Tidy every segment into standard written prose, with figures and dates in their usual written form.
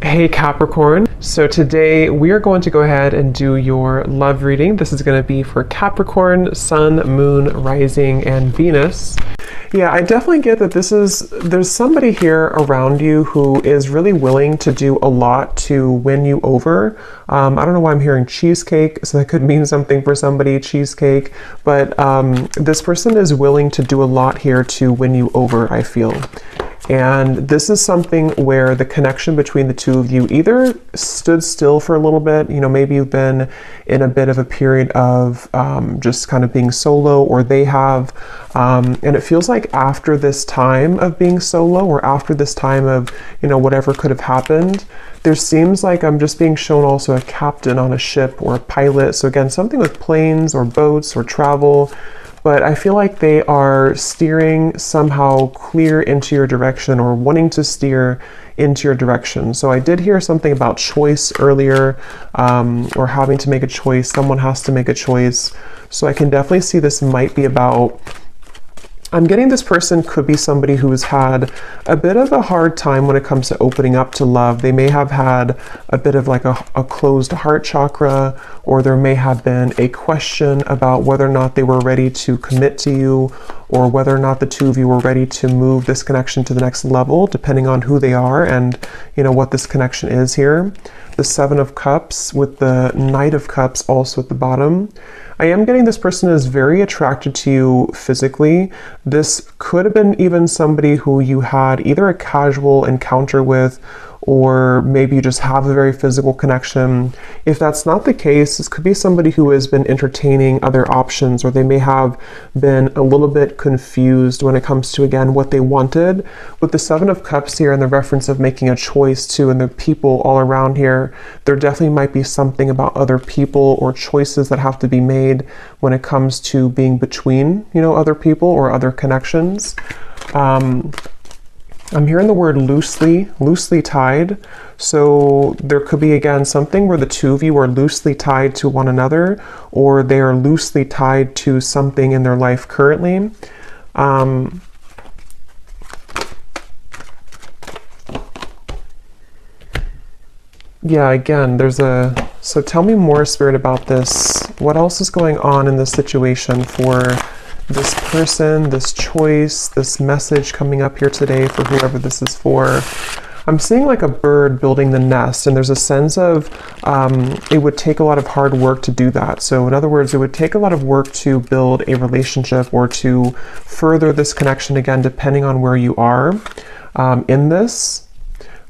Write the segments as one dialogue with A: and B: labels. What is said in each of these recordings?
A: Hey Capricorn, so today we are going to go ahead and do your love reading. This is going to be for Capricorn, Sun, Moon, Rising, and Venus. Yeah, I definitely get that there's somebody here around you who is really willing to do a lot to win you over. I don't know why I'm hearing cheesecake, so that could mean something for somebody, cheesecake, but this person is willing to do a lot here to win you over, I feel. And this is something where the connection between the two of you either stood still for a little bit, maybe you've been in a bit of a period of just kind of being solo, or they have, and it feels like after this time of being solo, or after this time of, whatever could have happened, there seems like I'm just being shown also a captain on a ship or a pilot. So again, something with planes or boats or travel. But I feel like they are steering somehow clear into your direction, or wanting to steer into your direction. So I did hear something about choice earlier, or having to make a choice. Someone has to make a choice. So I can definitely see this might be about, I'm getting this person could be somebody who's had a bit of a hard time when it comes to opening up to love. They may have had a bit of like a closed heart chakra, or there may have been a question about whether or not they were ready to commit to you, or whether or not the two of you were ready to move this connection to the next level, depending on who they are and what this connection is here. The Seven of Cups with the Knight of Cups also at the bottom. I am getting this person is very attracted to you physically. This could have been even somebody who you had either a casual encounter with, or maybe you just have a very physical connection. If that's not the case, this could be somebody who has been entertaining other options, or they may have been a little bit confused when it comes to, again, what they wanted. With the Seven of Cups here and the reference of making a choice too, and the people all around here, there definitely might be something about other people or choices that have to be made when it comes to being between, other people or other connections. I'm hearing the word loosely tied. So there could be, again, something where the two of you are loosely tied to one another, or they are loosely tied to something in their life currently. Yeah, again, so tell me more, Spirit, about this. What else is going on in this situation for this person, this choice, this message coming up here today for whoever this is for? I'm seeing like a bird building the nest, and there's a sense of it would take a lot of hard work to do that. So in other words, it would take a lot of work to build a relationship or to further this connection, again, depending on where you are in this.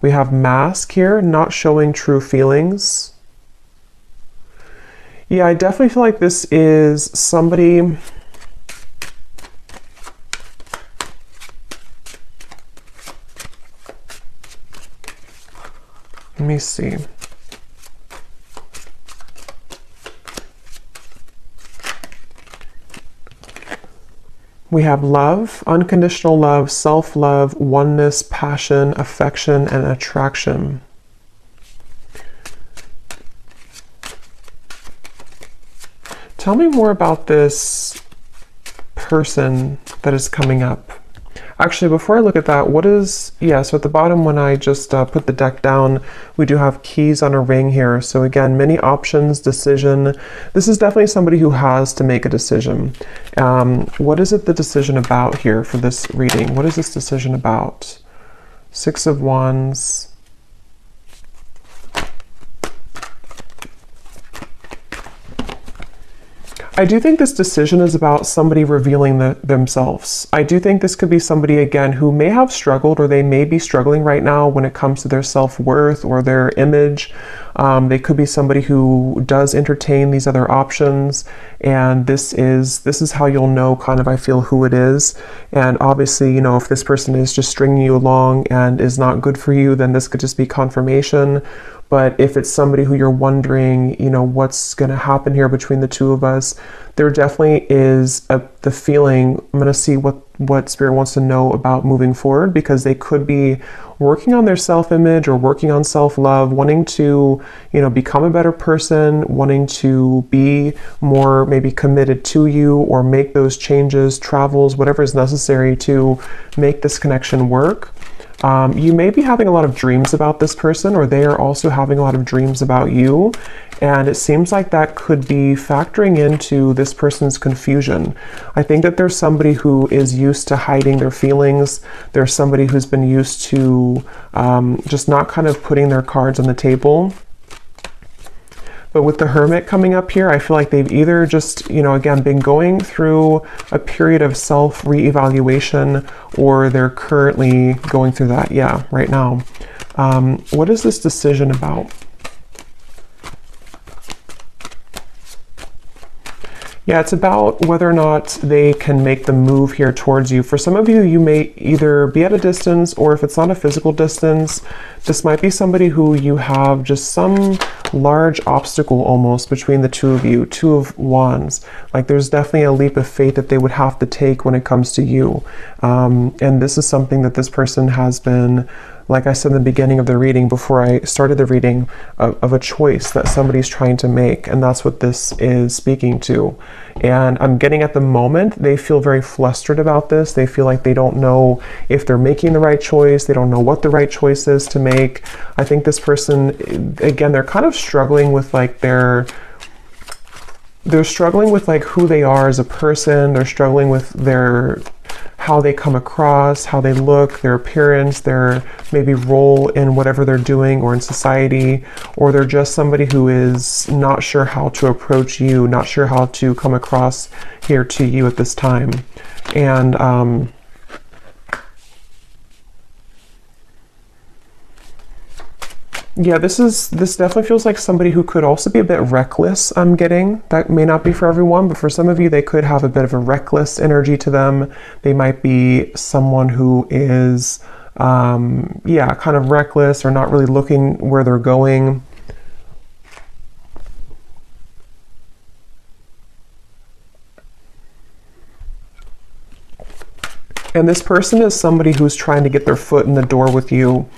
A: We have Mask here, not showing true feelings. Yeah, I definitely feel like this is somebody. Let me see. We have love, unconditional love, self-love, oneness, passion, affection, and attraction. Tell me more about this person that is coming up. Actually, before I look at that, so at the bottom when I just put the deck down, we do have keys on a ring here. So again, many options, decision. This is definitely somebody who has to make a decision. What is it the decision about here for this reading? What is this decision about? Six of Wands. I do think this decision is about somebody revealing themselves. I do think this could be somebody, again, who may have struggled, or they may be struggling right now when it comes to their self-worth or their image. They could be somebody who does entertain these other options, and this is how you'll know, kind of, I feel, who it is. And obviously, if this person is just stringing you along and is not good for you, then this could just be confirmation. But if it's somebody who you're wondering, what's going to happen here between the two of us, there definitely is the feeling. I'm going to see what Spirit wants to know about moving forward, because they could be working on their self-image or working on self-love, wanting to, become a better person, wanting to be more maybe committed to you, or make those changes, travels, whatever is necessary to make this connection work. You may be having a lot of dreams about this person, or they are also having a lot of dreams about you. And it seems like that could be factoring into this person's confusion. I think that there's somebody who is used to hiding their feelings. There's somebody who's been used to just not kind of putting their cards on the table. But with the Hermit coming up here, I feel like they've either just, you know, again, been going through a period of self-reevaluation, or they're currently going through that, yeah, right now. What is this decision about? Yeah, it's about whether or not they can make the move here towards you. For some of you, you may either be at a distance, or if it's not a physical distance, this might be somebody who you have just some large obstacle almost between the two of you, Two of Wands. Like there's definitely a leap of faith that they would have to take when it comes to you. And this is something that this person has been, like I said in the beginning of the reading, before I started the reading, of a choice that somebody's trying to make. And that's what this is speaking to. And I'm getting at the moment, they feel very flustered about this. They feel like they don't know if they're making the right choice. They don't know what the right choice is to make. I think this person, again, they're kind of struggling with like they're struggling with like who they are as a person. They're struggling with how they come across, how they look, their appearance, their maybe role in whatever they're doing or in society, or they're just somebody who is not sure how to approach you, not sure how to come across here to you at this time. And yeah, this definitely feels like somebody who could also be a bit reckless, I'm getting. That may not be for everyone, but for some of you, they could have a bit of a reckless energy to them. They might be someone who is, yeah, kind of reckless or not really looking where they're going. And this person is somebody who's trying to get their foot in the door with you.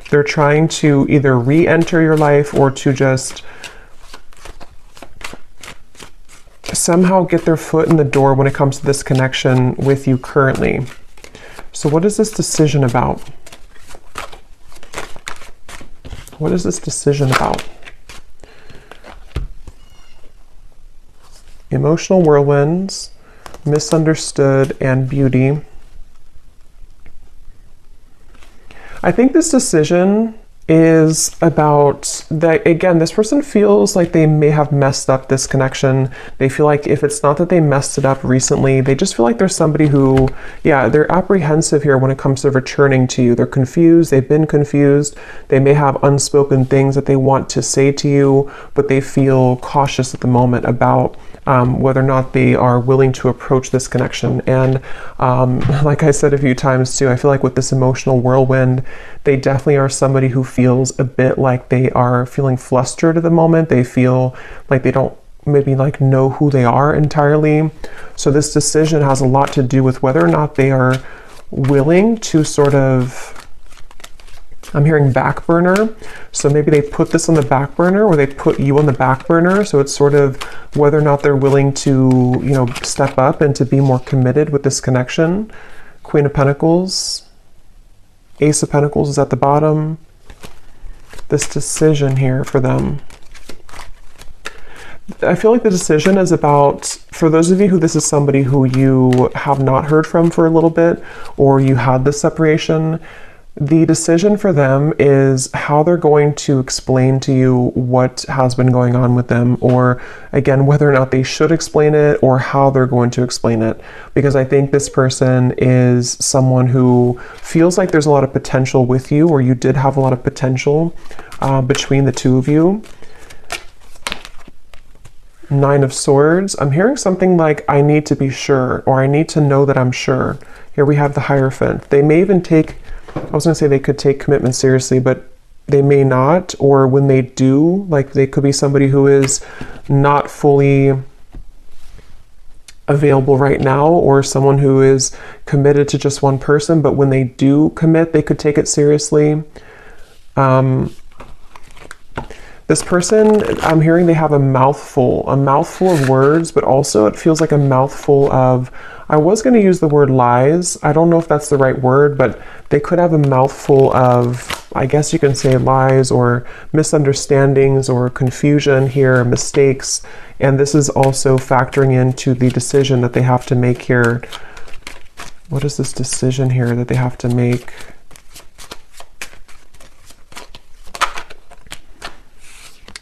A: They're trying to either re-enter your life or to just somehow get their foot in the door when it comes to this connection with you currently. So what is this decision about? What is this decision about? Emotional whirlwinds, misunderstood, and beauty. I think this decision is about that, again, this person feels like they may have messed up this connection. They feel like if it's not that they messed it up recently, they just feel like there's somebody who, yeah, they're apprehensive here when it comes to returning to you. They're confused. They've been confused. They may have unspoken things that they want to say to you, but they feel cautious at the moment about whether or not they are willing to approach this connection. And like I said a few times too, I feel like with this emotional whirlwind, they definitely are somebody who feels a bit like they are feeling flustered at the moment. They feel like they don't maybe like know who they are entirely. So this decision has a lot to do with whether or not they are willing to sort of, I'm hearing back burner. So maybe they put this on the back burner, or they put you on the back burner. So it's sort of whether or not they're willing to, you know, step up and to be more committed with this connection. Queen of Pentacles, Ace of Pentacles is at the bottom. This decision here for them. I feel like the decision is about, for those of you who this is somebody who you have not heard from for a little bit, or you had this separation, the decision for them is how they're going to explain to you what has been going on with them, or again, whether or not they should explain it or how they're going to explain it. Because I think this person is someone who feels like there's a lot of potential with you, or you did have a lot of potential between the two of you. Nine of Swords. I'm hearing something like, I need to be sure, or I need to know that I'm sure. Here we have the Hierophant. They may even take, I was going to say they could take commitment seriously, but they may not. Or when they do, like they could be somebody who is not fully available right now, or someone who is committed to just one person, but when they do commit, they could take it seriously. This person, I'm hearing they have a mouthful of words, but also it feels like a mouthful of, I was going to use the word lies. I don't know if that's the right word, but they could have a mouthful of, I guess you can say lies or misunderstandings or confusion here, mistakes. And this is also factoring into the decision that they have to make here. What is this decision here that they have to make?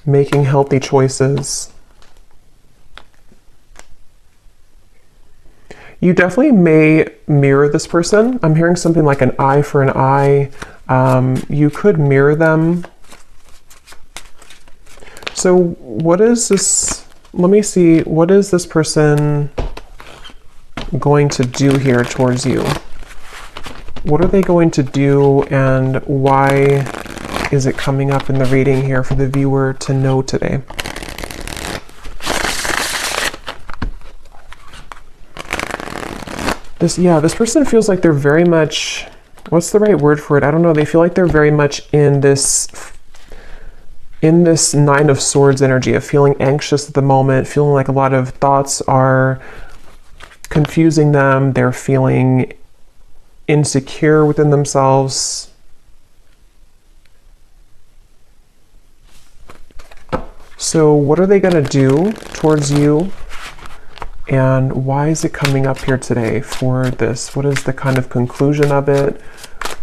A: Making healthy choices. You definitely may mirror this person. I'm hearing something like an eye for an eye. You could mirror them. So what is this? Let me see. What is this person going to do here towards you? What are they going to do, and why is it coming up in the reading here for the viewer to know today? This person feels like they're very much, what's the right word for it? I don't know. They feel like they're very much in this Nine of Swords energy of feeling anxious at the moment, feeling like a lot of thoughts are confusing them. They're feeling insecure within themselves. So what are they going to do towards you? And why is it coming up here today for this? What is the kind of conclusion of it?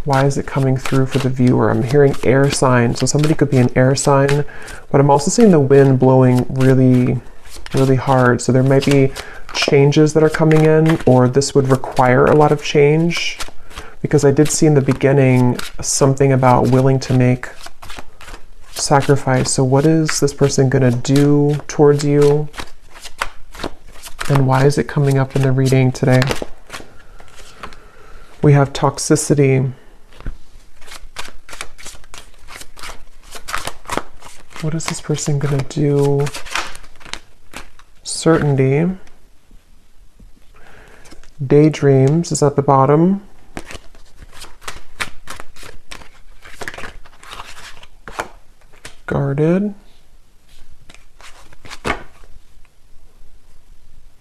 A: Why is it coming through for the viewer? I'm hearing air sign. So somebody could be an air sign, but I'm also seeing the wind blowing really, really hard. So there might be changes that are coming in, or this would require a lot of change, because I did see in the beginning something about willing to make sacrifice. So what is this person going to do towards you? And why is it coming up in the reading today? We have toxicity. What is this person going to do? Certainty. Daydreams is at the bottom. Guarded.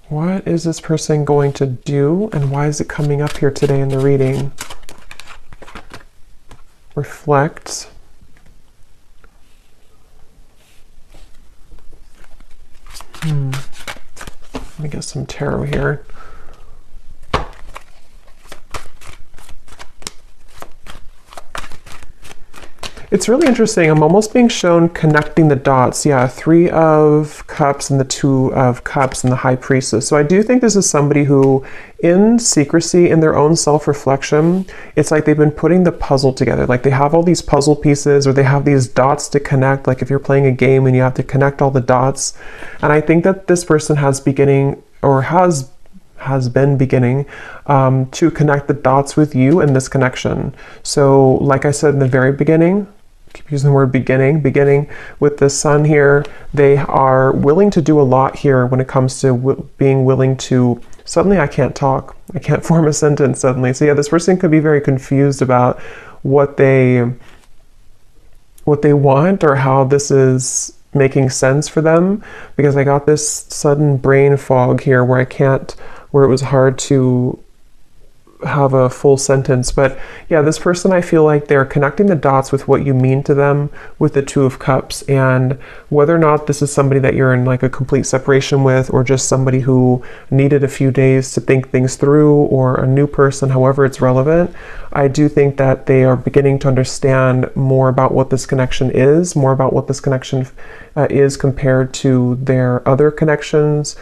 A: What is this person going to do, and why is it coming up here today in the reading? Reflect. Let me get some tarot here. It's really interesting. I'm almost being shown connecting the dots. Yeah, 3 of Cups and the 2 of Cups and the High Priestess. So I do think this is somebody who, in secrecy, in their own self-reflection, it's like they've been putting the puzzle together. Like they have all these puzzle pieces, or they have these dots to connect. Like if you're playing a game and you have to connect all the dots. And I think that this person has beginning, or has been beginning to connect the dots with you in this connection. So like I said in the very beginning, keep using the word beginning with the Sun here, they are willing to do a lot here when it comes to being willing to, suddenly I can't talk, I can't form a sentence suddenly. So yeah, this person could be very confused about what they want, or how this is making sense for them, because I got this sudden brain fog here where it was hard to have a full sentence. But yeah, this person, I feel like they're connecting the dots with what you mean to them with the 2 of Cups, and whether or not this is somebody that you're in like a complete separation with, or just somebody who needed a few days to think things through, or a new person, however it's relevant, I do think that they are beginning to understand more about what this connection is, more about what this connection is compared to their other connections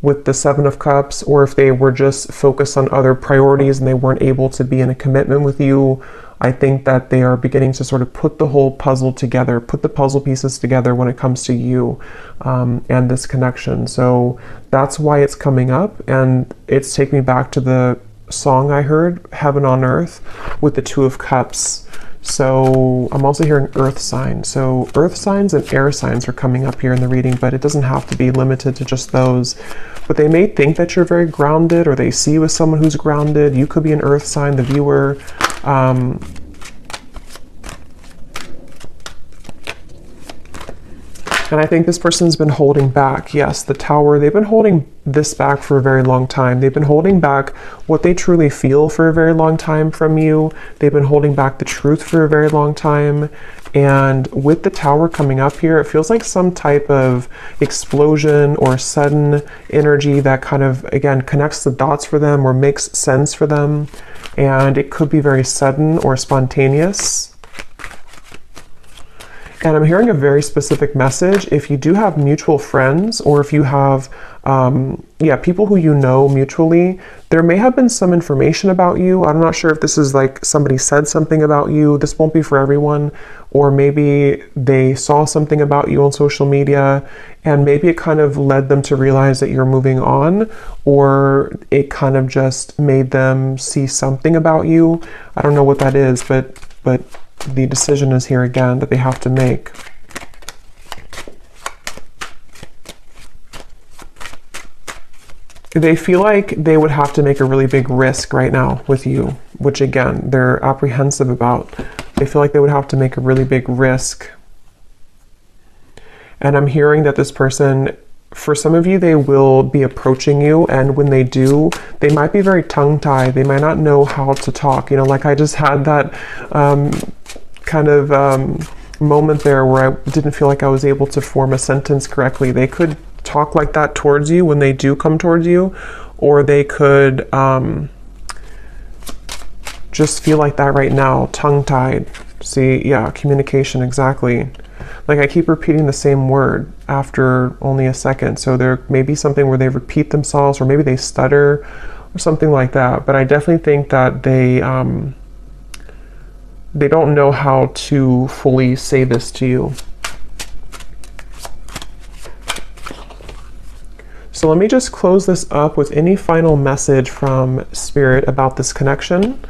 A: with the 7 of Cups, or if they were just focused on other priorities and they weren't able to be in a commitment with you. I think that they are beginning to sort of put the whole puzzle together, put the puzzle pieces together when it comes to you and this connection. So that's why it's coming up, and it's taking me back to the song I heard, Heaven on Earth, with the 2 of Cups. So I'm also hearing earth signs. So earth signs and air signs are coming up here in the reading, but it doesn't have to be limited to just those. But they may think that you're very grounded, or they see you as someone who's grounded. You could be an earth sign, the viewer. And I think this person's been holding back. Yes, the Tower, they've been holding this back for a very long time. They've been holding back what they truly feel for a very long time from you. They've been holding back the truth for a very long time. And with the Tower coming up here, it feels like some type of explosion or sudden energy that kind of, again, connects the dots for them or makes sense for them. And it could be very sudden or spontaneous. And I'm hearing a very specific message. If you do have mutual friends, or if you have, people who you know mutually, there may have been some information about you. I'm not sure if this is like somebody said something about you. This won't be for everyone. Or maybe they saw something about you on social media, and maybe it kind of led them to realize that you're moving on, or it kind of just made them see something about you. I don't know what that is, but the decision is here again that they have to make. They feel like they would have to make a really big risk right now with you, which again, they're apprehensive about. They feel like they would have to make a really big risk. And I'm hearing that this person, for some of you, they will be approaching you, and when they do, they might be very tongue-tied. They might not know how to talk. You know, like I just had that moment there where I didn't feel like I was able to form a sentence correctly. They could talk like that towards you when they do come towards you, or they could just feel like that right now, tongue-tied. See, yeah, communication, exactly. Like I keep repeating the same word after only a second. So there may be something where they repeat themselves, or maybe they stutter or something like that. But I definitely think that they don't know how to fully say this to you. So let me just close this up with any final message from Spirit about this connection.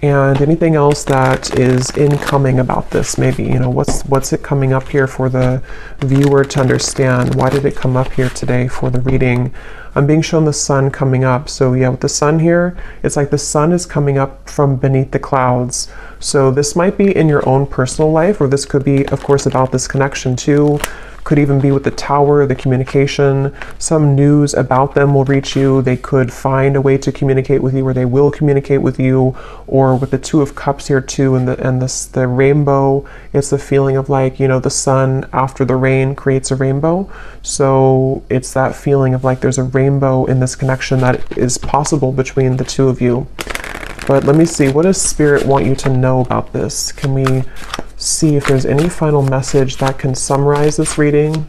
A: And anything else that is incoming about this, maybe, you know, what's it coming up here for the viewer to understand? Why did it come up here today for the reading? I'm being shown the sun coming up. So yeah, with the sun here, it's like the sun is coming up from beneath the clouds. So this might be in your own personal life, or this could be, of course, about this connection too. Could even be with the Tower, the communication. Some news about them will reach you. They could find a way to communicate with you, or they will communicate with you. Or with the Two of Cups here too, and the rainbow. It's the feeling of like, you know, the sun after the rain creates a rainbow. So it's that feeling of like there's a rainbow in this connection that is possible between the two of you. But let me see, what does Spirit want you to know about this? Can we see if there's any final message that can summarize this reading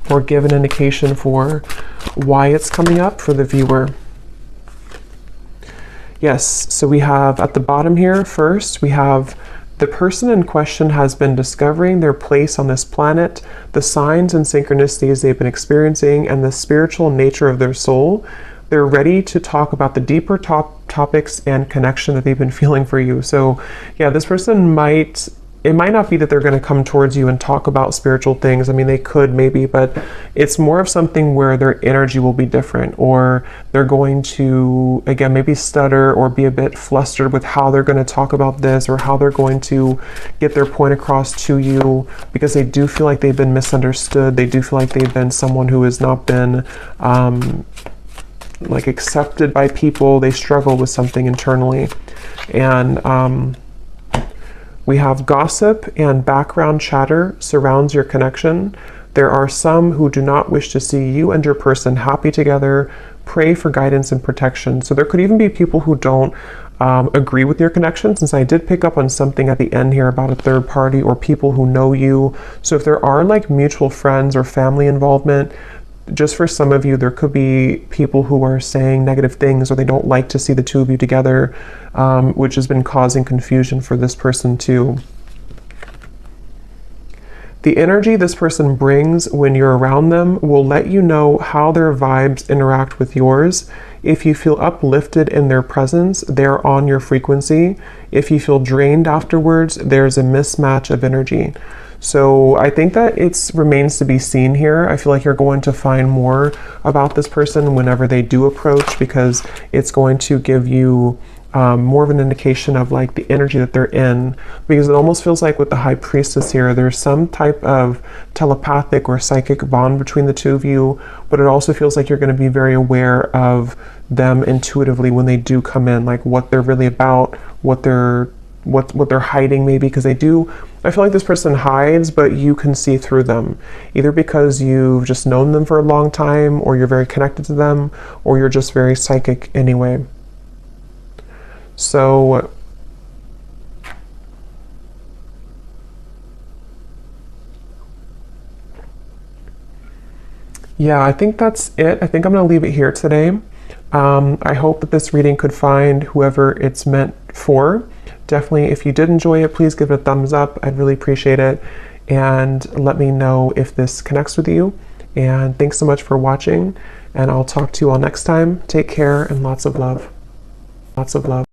A: or give an indication for why it's coming up for the viewer? Yes, so we have at the bottom here first, we have the person in question has been discovering their place on this planet, the signs and synchronicities they've been experiencing, and the spiritual nature of their soul. They're ready to talk about the deeper topics and connection that they've been feeling for you. So yeah, this person it might not be that they're going to come towards you and talk about spiritual things. I mean, they could maybe, but it's more of something where their energy will be different, or they're going to, again, maybe stutter or be a bit flustered with how they're going to talk about this, or how they're going to get their point across to you, because they do feel like they've been misunderstood. They do feel like they've been someone who has not been like accepted by people. They struggle with something internally. And we have gossip and background chatter surrounds your connection. There are some who do not wish to see you and your person happy together. Pray for guidance and protection. So there could even be people who don't agree with your connection, since I did pick up on something at the end here about a third party or people who know you. So if there are like mutual friends or family involvement, just for some of you, there could be people who are saying negative things, or they don't like to see the two of you together, which has been causing confusion for this person too. The energy this person brings when you're around them will let you know how their vibes interact with yours. If you feel uplifted in their presence, they're on your frequency. If you feel drained afterwards, there's a mismatch of energy. So I think that it remains to be seen here. I feel like you're going to find more about this person whenever they do approach, because it's going to give you more of an indication of like the energy that they're in, because it almost feels like with the High Priestess here, there's some type of telepathic or psychic bond between the two of you, but it also feels like you're going to be very aware of them intuitively when they do come in, like what they're really about, what they're hiding maybe, because I feel like this person hides, but you can see through them, either because you've just known them for a long time, or you're very connected to them, or you're just very psychic anyway. So yeah, I think that's it. I think I'm going to leave it here today. I hope that this reading could find whoever it's meant for. Definitely, if you did enjoy it, please give it a thumbs up. I'd really appreciate it. And let me know if this connects with you. And thanks so much for watching. And I'll talk to you all next time. Take care and lots of love. Lots of love.